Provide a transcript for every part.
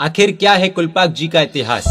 आखिर क्या है कुलपाक जी का इतिहास?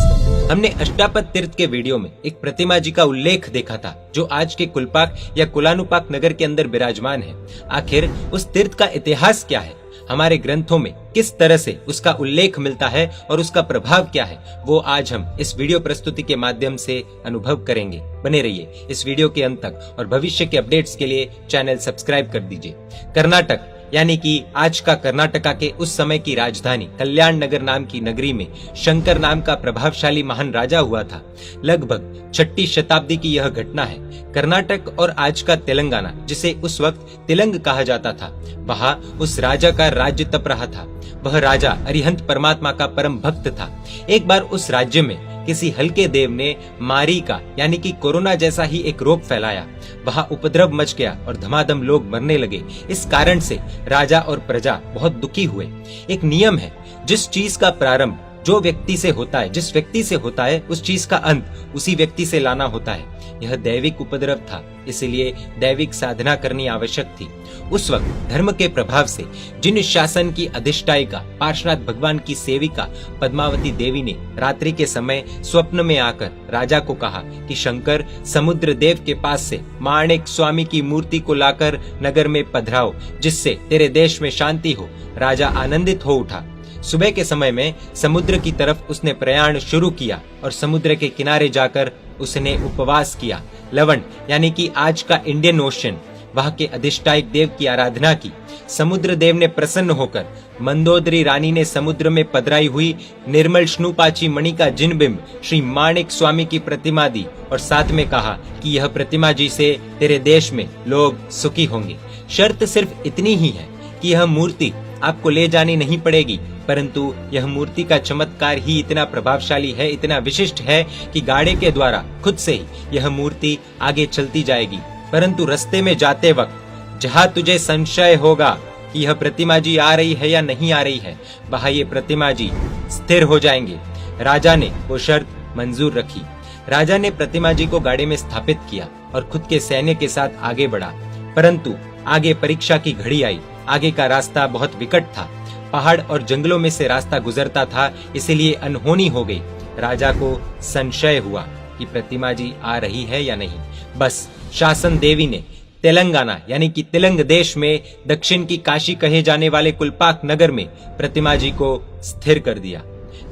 हमने अष्टापद तीर्थ के वीडियो में एक प्रतिमा जी का उल्लेख देखा था जो आज के कुलपाक या कुलानुपाक नगर के अंदर विराजमान है। आखिर उस तीर्थ का इतिहास क्या है, हमारे ग्रंथों में किस तरह से उसका उल्लेख मिलता है और उसका प्रभाव क्या है, वो आज हम इस वीडियो प्रस्तुति के माध्यम से अनुभव करेंगे। बने रहिए इस वीडियो के अंत तक और भविष्य के अपडेट्स के लिए चैनल सब्सक्राइब कर दीजिए। कर्नाटक यानी कि आज का कर्नाटका के उस समय की राजधानी कल्याण नगर नाम की नगरी में शंकर नाम का प्रभावशाली महान राजा हुआ था। लगभग 6ठी शताब्दी की यह घटना है। कर्नाटक और आज का तेलंगाना, जिसे उस वक्त तिलंग कहा जाता था, वहाँ उस राजा का राज्य तप रहा था। वह राजा अरिहंत परमात्मा का परम भक्त था। एक बार उस राज्य में किसी हल्के देव ने मारी का यानी कि कोरोना जैसा ही एक रोग फैलाया। वहाँ उपद्रव मच गया और धमाधम लोग मरने लगे। इस कारण से राजा और प्रजा बहुत दुखी हुए। एक नियम है, जिस चीज का प्रारंभ जो व्यक्ति से होता है, जिस व्यक्ति से होता है, उस चीज का अंत उसी व्यक्ति से लाना होता है। यह दैविक उपद्रव था, इसलिए दैविक साधना करनी आवश्यक थी। उस वक्त धर्म के प्रभाव से जिन शासन की अधिष्ठायिका पार्श्वनाथ भगवान की सेविका पद्मावती देवी ने रात्रि के समय स्वप्न में आकर राजा को कहा कि शंकर समुद्र देव के पास से माणिक स्वामी की मूर्ति को लाकर नगर में पधराओ, जिससे तेरे देश में शांति हो। राजा आनंदित हो उठा। सुबह के समय में समुद्र की तरफ उसने प्रयाण शुरू किया और समुद्र के किनारे जाकर उसने उपवास किया। लवण यानी कि आज का इंडियन ओशन, वहां के अधिष्ठायक देव की आराधना की। समुद्र देव ने प्रसन्न होकर मंदोदरी रानी ने समुद्र में पधराई हुई निर्मल स्नूपाची मणि का जिनबिंब श्री माणिक स्वामी की प्रतिमा दी और साथ में कहा कि यह प्रतिमा जी से तेरे देश में लोग सुखी होंगे। शर्त सिर्फ इतनी ही है कि यह मूर्ति आपको ले जानी नहीं पड़ेगी, परंतु यह मूर्ति का चमत्कार ही इतना प्रभावशाली है, इतना विशिष्ट है कि गाड़े के द्वारा खुद से ही यह मूर्ति आगे चलती जाएगी। परंतु रास्ते में जाते वक्त जहाँ तुझे संशय होगा कि यह प्रतिमा जी आ रही है या नहीं आ रही है, वहाँ ये प्रतिमा जी स्थिर हो जाएंगे। राजा ने वो शर्त मंजूर रखी। राजा ने प्रतिमा जी को गाड़ी में स्थापित किया और खुद के सैन्य के साथ आगे बढ़ा। परंतु आगे परीक्षा की घड़ी आई। आगे का रास्ता बहुत विकट था, पहाड़ और जंगलों में से रास्ता गुजरता था, इसलिए अनहोनी हो गई। राजा को संशय हुआ कि प्रतिमा जी आ रही है या नहीं। बस शासन देवी ने तेलंगाना यानी कि तिलंग देश में दक्षिण की काशी कहे जाने वाले कुलपाक नगर में प्रतिमा जी को स्थिर कर दिया।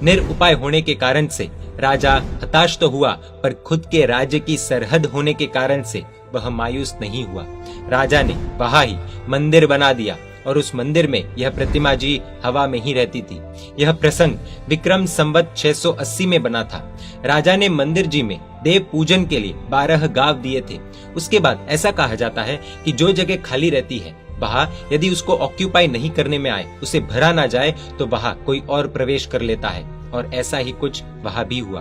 निरुपाय होने के कारण से राजा हताश तो हुआ, पर खुद के राज्य की सरहद होने के कारण से वह मायूस नहीं हुआ। राजा ने वहां ही मंदिर बना दिया और उस मंदिर में यह प्रतिमा जी हवा में ही रहती थी। यह प्रसंग विक्रम संवत 680 में बना था। राजा ने मंदिर जी में देव पूजन के लिए 12 गांव दिए थे। उसके बाद ऐसा कहा जाता है कि जो जगह खाली रहती है, वहां यदि उसको ऑक्यूपाई नहीं करने में आए, उसे भरा ना जाए, तो वहां कोई और प्रवेश कर लेता है। और ऐसा ही कुछ वहां भी हुआ।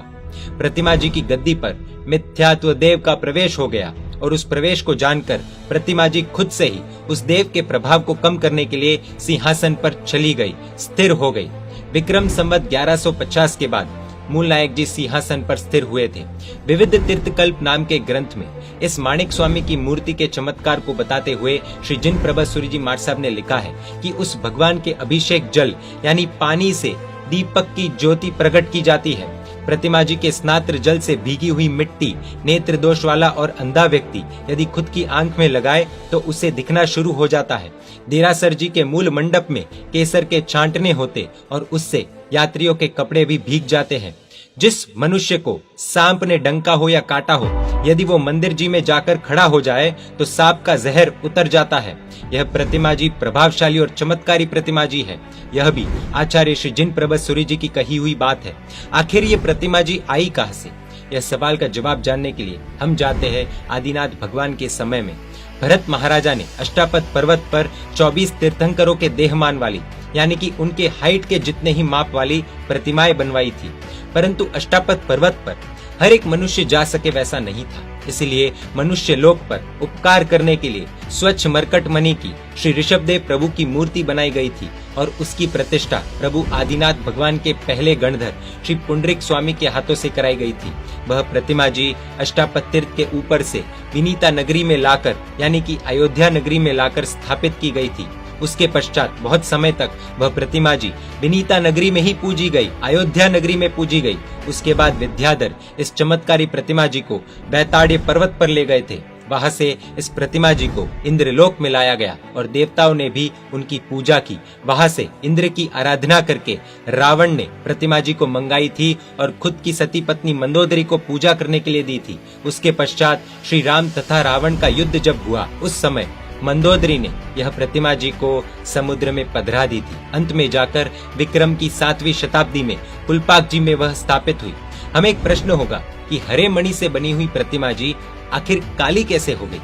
प्रतिमा जी की गद्दी पर मिथ्यात्व देव का प्रवेश हो गया और उस प्रवेश को जानकर प्रतिमा जी खुद से ही उस देव के प्रभाव को कम करने के लिए सिंहासन पर चली गई, स्थिर हो गई। विक्रम संवत 1150 के बाद मूल नायक जी सिंहासन पर स्थिर हुए थे। विविध तीर्थकल्प नाम के ग्रंथ में इस माणिक स्वामी की मूर्ति के चमत्कार को बताते हुए श्री जिन प्रभासूरी जी माठ साहब ने लिखा है कि उस भगवान के अभिषेक जल यानी पानी से दीपक की ज्योति प्रकट की जाती है। प्रतिमा जी के स्नात्र जल से भीगी हुई मिट्टी नेत्र दोष वाला और अंधा व्यक्ति यदि खुद की आंख में लगाए तो उसे दिखना शुरू हो जाता है। देरासर जी के मूल मंडप में केसर के छांटने होते और उससे यात्रियों के कपड़े भी भीग जाते हैं। जिस मनुष्य को सांप ने डंका हो या काटा हो, यदि वो मंदिर जी में जाकर खड़ा हो जाए तो सांप का जहर उतर जाता है। यह प्रतिमा जी प्रभावशाली और चमत्कारी प्रतिमा जी है। यह भी आचार्य श्री जिन प्रभासूरी जी की कही हुई बात है। आखिर ये प्रतिमा जी आई कहां से? यह सवाल का जवाब जानने के लिए हम जाते हैं आदिनाथ भगवान के समय में। भरत महाराजा ने अष्टापद पर्वत पर 24 तीर्थंकरों के देहमान वाली यानी कि उनके हाइट के जितने ही माप वाली प्रतिमाएं बनवाई थी, परंतु अष्टापद पर्वत पर हर एक मनुष्य जा सके वैसा नहीं था। इसलिए मनुष्य लोक पर उपकार करने के लिए स्वच्छ मरकट मणि की श्री ऋषभदेव प्रभु की मूर्ति बनाई गई थी और उसकी प्रतिष्ठा प्रभु आदिनाथ भगवान के पहले गणधर श्री पुंडरीक स्वामी के हाथों से कराई गई थी। वह प्रतिमा जी अष्टापद तीर्थ के ऊपर से विनीता नगरी में लाकर यानी कि अयोध्या नगरी में लाकर स्थापित की गई थी। उसके पश्चात बहुत समय तक वह प्रतिमा जी विनीता नगरी में ही पूजी गई, अयोध्या नगरी में पूजी गई। उसके बाद विद्याधर इस चमत्कारी प्रतिमा जी को बैताड़िय पर्वत पर ले गए थे। वहां से इस प्रतिमा जी को इंद्रलोक में लाया गया और देवताओं ने भी उनकी पूजा की। वहां से इंद्र की आराधना करके रावण ने प्रतिमा जी को मंगाई थी और खुद की सती पत्नी मंदोदरी को पूजा करने के लिए दी थी। उसके पश्चात श्री राम तथा रावण का युद्ध जब हुआ, उस समय मंदोदरी ने यह प्रतिमा जी को समुद्र में पधरा दी थी। अंत में जाकर विक्रम की 7वीं शताब्दी में कुलपाक जी में वह स्थापित हुई। हमें एक प्रश्न होगा कि हरे मणि से बनी हुई प्रतिमा जी आखिर काली कैसे हो गई?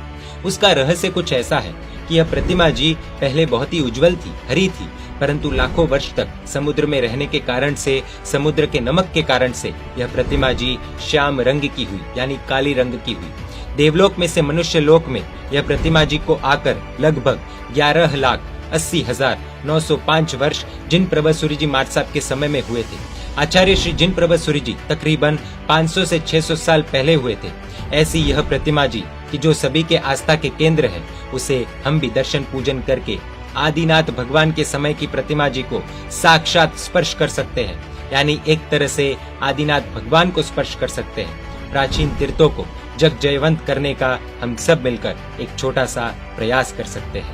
उसका रहस्य कुछ ऐसा है कि यह प्रतिमा जी पहले बहुत ही उज्जवल थी, हरी थी, परंतु लाखों वर्ष तक समुद्र में रहने के कारण से, समुद्र के नमक के कारण से यह प्रतिमा जी श्याम रंग की हुई, यानी काली रंग की हुई। देवलोक में से मनुष्य लोक में यह प्रतिमा जी को आकर लगभग 11,80,905 वर्ष जिन प्रभसूरी जी महाराज साहब के समय में हुए थे। आचार्य श्री जिन प्रभसूरी जी तकरीबन 500 से 600 साल पहले हुए थे। ऐसी यह प्रतिमा जी कि जो सभी के आस्था के केंद्र है, उसे हम भी दर्शन पूजन करके आदिनाथ भगवान के समय की प्रतिमा जी को साक्षात स्पर्श कर सकते हैं, यानी एक तरह से आदिनाथ भगवान को स्पर्श कर सकते हैं। प्राचीन तीर्थों को जग जयवंत करने का हम सब मिलकर एक छोटा सा प्रयास कर सकते हैं।